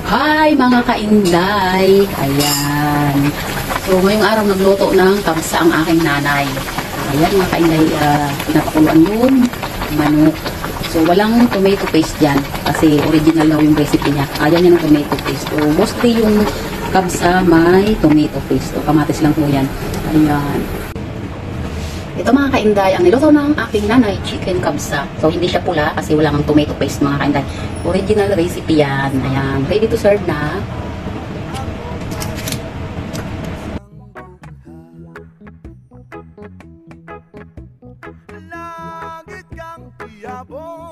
Hi mga kainday! Ayan. So ngayong araw nagluto ng kamsa ang aking nanay. Ayan mga kainday, pinapakuluan yun, manok. So walang tomato paste dyan kasi original daw yung recipe niya. Ayan yan ang tomato paste. So mostly yung kamsa may tomato paste. So kamatis lang po yan. Ayan. Ito mga kainday, ang niluto ng aking nanay, chicken kabsa. So, hindi siya pula kasi wala ng tomato paste mga kainday. Original recipe yan. Ayan, ready to serve na. Langit kang tiyabong